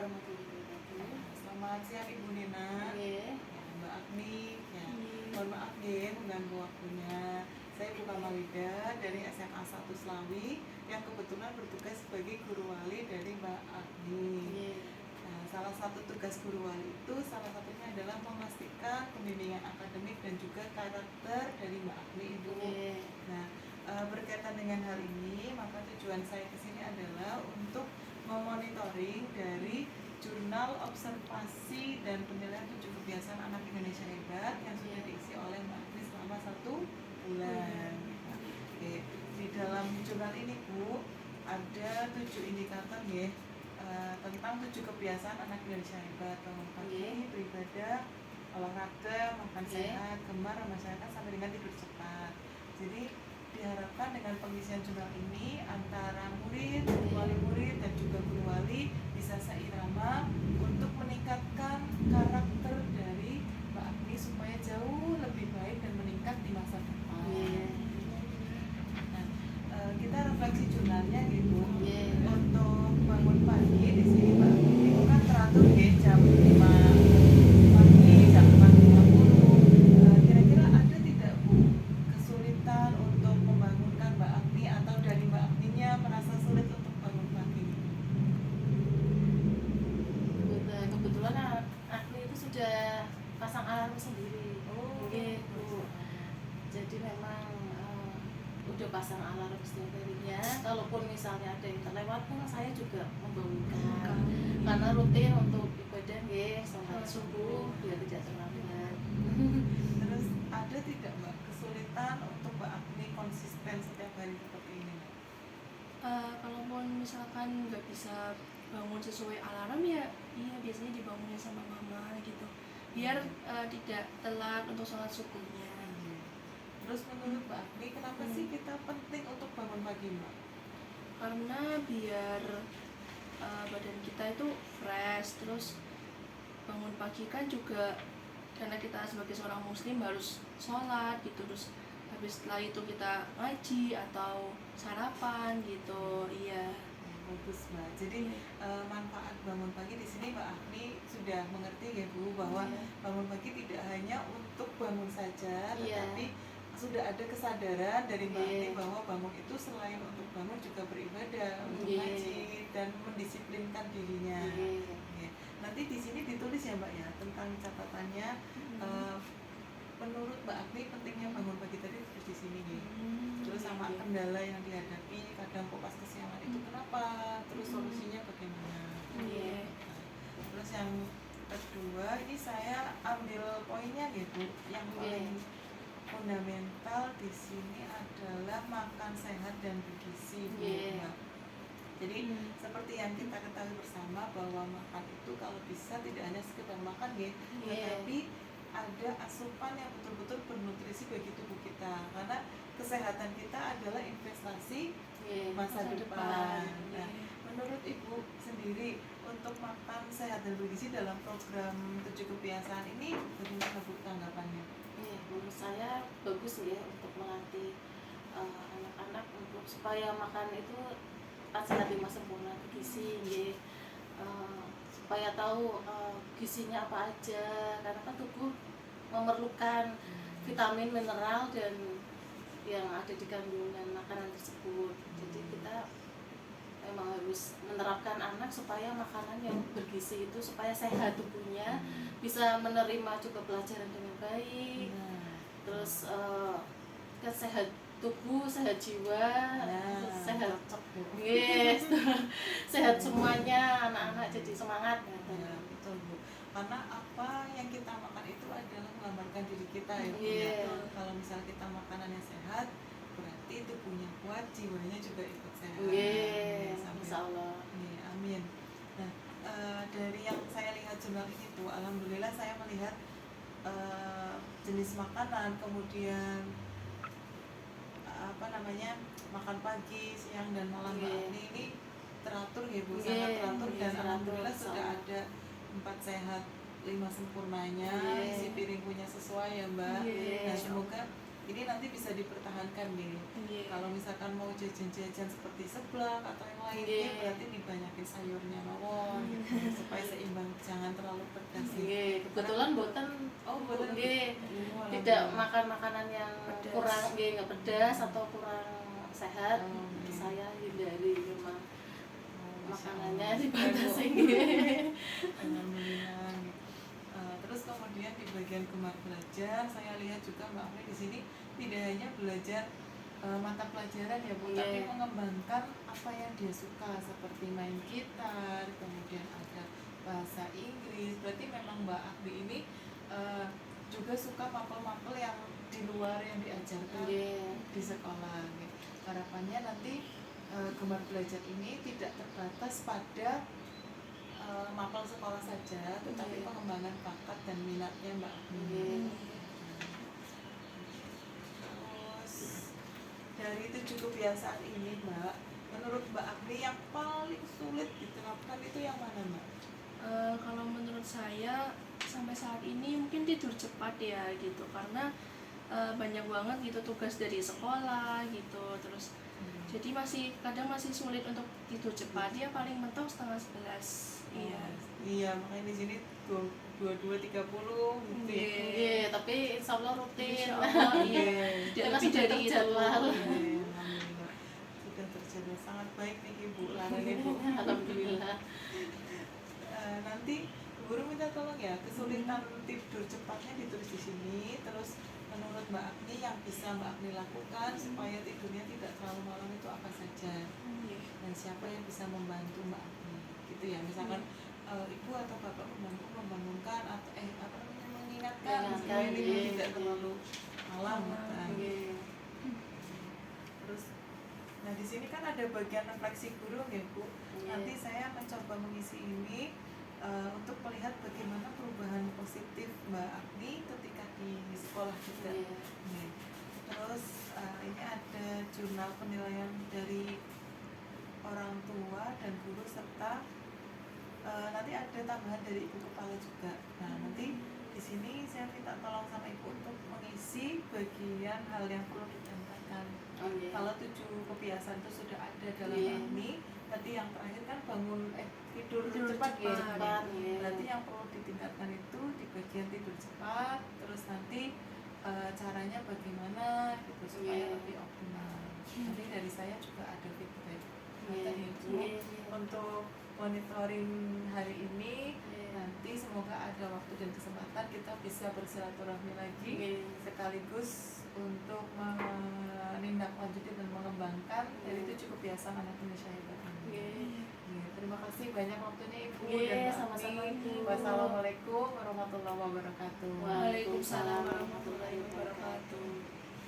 warahmatullahi wabarakatuh. Selamat siang Ibu Nina. Oke. Ya, Mbak Agni. Ya, Iya. mohon maaf ya mengganggu waktunya. Saya Bu Kamalida dari SMA 1 Slawi yang kebetulan bertugas sebagai guru wali dari Mbak Agni. Iya. Nah, salah satu tugas guru wali itu salah satunya adalah memastikan pembimbingan akademik dan juga karakter dari Mbak Agni Ibu. Iya. Nah, berkaitan dengan hal ini, maka tujuan saya ke sini adalah untuk memonitoring dari jurnal observasi dan penilaian 7 kebiasaan anak Indonesia hebat yang sudah diisi oleh Mbak Agni selama 1 bulan. Nah, oke. Di dalam jurnal ini Bu, ada 7 indikator ya, tentang 7 kebiasaan anak Indonesia hebat: bangun pagi, beribadah, olahraga, makan sehat, gemar masyarakat, sampai dengan tidur cepat. Jadi diharapkan dengan pengisian jurnal ini antara murid, wali murid, dan juga guru wali bisa seirama untuk meningkatkan karakter dari Mbak Agni supaya jauh lebih baik dan meningkat di masa depan. Nah, kita refleksi jurnalnya gitu. Untuk bangun pagi di sini Mbak Agni itu kan teratur ya, jam 5 pagi, jam 4.50. Kira-kira ada tidak Bu kesulitan untuk membangunkan Mbak Agni, atau dari Mbak Agninya merasa sulit untuk bangun pagi? Kebetulan Agni itu sudah pasang alarm sendiri. Gitu. Jadi memang udah pasang alarm setiap harinya. Kalaupun misalnya ada yang terlewat pun saya juga membangunkan. Karena rutin untuk ibadah ya, sholat subuh biar tidak terlambat. Terus ada tidak Mbak kesulitan untuk Mbak Agni konsisten setiap hari seperti ini? Kalaupun misalkan nggak bisa bangun sesuai alarm ya iya biasanya dibangunin sama mama gitu biar tidak telat untuk sholat subuhnya. Terus menurut Mbak Agni kenapa sih kita penting untuk bangun pagi Mbak? Karena biar badan kita itu fresh, terus bangun pagi kan juga karena kita sebagai seorang muslim harus sholat gitu, terus habis setelah itu kita ngaji atau sarapan gitu. Iya. Bagus Mbak. Jadi manfaat bangun pagi di sini Mbak Agni sudah mengerti ya Bu, bahwa bangun pagi tidak hanya untuk bangun saja, tetapi sudah ada kesadaran dari Mbak Agni bahwa bangun itu selain untuk bangun juga beribadah, untuk ngaji dan mendisiplinkan dirinya. Nanti di sini ditulis ya Mbak ya tentang catatannya. Menurut Mbak Agni pentingnya bangun pagi tadi di sini nih. Terus sama kendala yang dihadapi, kadang kok pas kesiangan itu kenapa, terus solusinya bagaimana. Terus yang kedua, ini saya ambil poinnya gitu, yang paling fundamental di sini adalah makan sehat dan bergizi Bu. Jadi seperti yang kita ketahui bersama bahwa makan itu kalau bisa tidak hanya sekedar makan ya, tetapi ada asupan yang betul-betul bernutrisi bagi tubuh kita, karena kesehatan kita adalah investasi masa depan. Nah, menurut Ibu sendiri untuk makan sehat dan bergizi dalam program 7 kebiasaan ini bagaimana Bu tanggapannya? Menurut saya bagus ya untuk melatih anak-anak untuk supaya makan itu sehat lima sempurna bergizi ya. Supaya tahu gizinya apa aja, karena kan tubuh memerlukan vitamin, mineral dan yang ada di kandungan makanan tersebut. Jadi kita memang harus menerapkan anak supaya makanan yang bergizi itu supaya sehat tubuhnya, bisa menerima juga pelajaran dengan baik. Terus sehat tubuh, sehat jiwa, sehat sehat semuanya, anak-anak jadi semangat. Betul Bu, karena apa yang kita makan itu adalah menggambarkan diri kita ya. Kalau misal kita makanannya sehat, berarti tubuhnya kuat, jiwanya juga ikut sehat. Insya Allah. Amin. Nah, dari yang saya lihat jurnal ini Bu, alhamdulillah saya melihat jenis makanan, kemudian makan pagi, siang, dan malam Mbak Agni ini teratur ya Bu, sangat teratur, dan alhamdulillah sudah ada 4 sehat 5 sempurnanya, isi piring punya sesuai ya Mbak. Nah, semoga ini nanti bisa dipertahankan nih. Kalau misalkan mau jajan-jajan seperti seblak atau yang lainnya Nggih. berarti dibanyakin sayurnya mawon gitu, supaya seimbang, jangan terlalu pedas ya. Nggih, kebetulan boten Oh, mboten. nggih, Oh, tidak alhamdulillah. makan makanan yang Pedas. kurang nggih nggak pedas atau kurang sehat. Oh, nggih. Saya hindari memang Oh, Masya makanannya Allah. dibatasi Keren, Bu. nggih. Alhamdulillah. Terus kemudian di bagian gemar belajar, saya lihat juga Mbak Afri di sini tidak hanya belajar mata pelajaran ya Bu, tapi Iya. mengembangkan apa yang dia suka seperti main gitar, kemudian ada bahasa Inggris. Berarti memang Mbak Afri ini juga suka mapel-mapel yang di luar yang diajarkan Nggih. di sekolah. Gitu. Harapannya nanti gemar belajar ini tidak terbatas pada mapel sekolah saja, tetapi Iya. pengembangan bakat dan minatnya Mbak Agni. Nggih. Terus dari 7 kebiasaan ini Mbak, menurut Mbak Agni yang paling sulit diterapkan itu yang mana Mbak? Kalau menurut saya sampai saat ini mungkin tidur cepat ya gitu, karena banyak banget gitu tugas dari sekolah gitu, terus jadi kadang masih sulit untuk tidur cepat, ya paling mentok 10:30. Iya. Iya, makanya di sini 22.30 gitu ya. Iya. Nggih, tapi insya Allah rutin. Insya Allah, iya. Iya. Tidak Karena lebih sudah dari itu. terjadwal. Iya, alhamdulillah. Sudah terjadi sangat baik nih Ibu Larani Bu. Alhamdulillah. Nanti guru minta tolong ya, kesulitan tidur cepatnya ditulis di sini. Terus menurut Mbak Agni yang bisa Mbak Agni lakukan supaya tidurnya tidak terlalu malam itu apa saja, Iya. dan siapa yang bisa membantu Mbak Agni gitu ya, misalkan ibu atau bapak membantu membangunkan atau apa namanya mengingatkan supaya tidur Iya. tidak terlalu malam Malam, kan. Nggih. Terus nah di sini kan ada bagian refleksi guru ya Bu. Iya. Nanti saya mencoba mengisi ini untuk melihat bagaimana perubahan positif Mbak Agni ketika di sekolah juga. Iya. Nih. Terus ini ada jurnal penilaian dari orang tua dan guru serta nanti ada tambahan dari ibu kepala juga. Nah nanti di sini saya minta tolong sama ibu untuk mengisi bagian hal yang perlu ditambahkan. Oh, iya. Kalau 7 kebiasaan itu sudah ada dalam Iya. Agni, tadi yang terakhir kan tidur Tidur cepat ya. cepat, iya. Berarti yang perlu ditingkatkan itu di bagian tidur cepat, terus nanti caranya bagaimana gitu supaya Iya. lebih optimal. Nanti dari saya juga ada feedback. Nah, Iya. tadi itu Iya. untuk monitoring hari ini. Iya. Nanti semoga ada waktu dan kesempatan kita bisa bersilaturahmi lagi Iya. sekaligus untuk menindaklanjuti dan mengembangkan dari 7 kebiasaan anak Indonesia hebat ini. Nggih. Ya, terima kasih banyak waktunya Ibu Iya, dan Mbak sama-sama, Agni. Ibu. Wassalamualaikum warahmatullahi wabarakatuh. Waalaikumsalam Waalaikumsalam warahmatullahi wabarakatuh.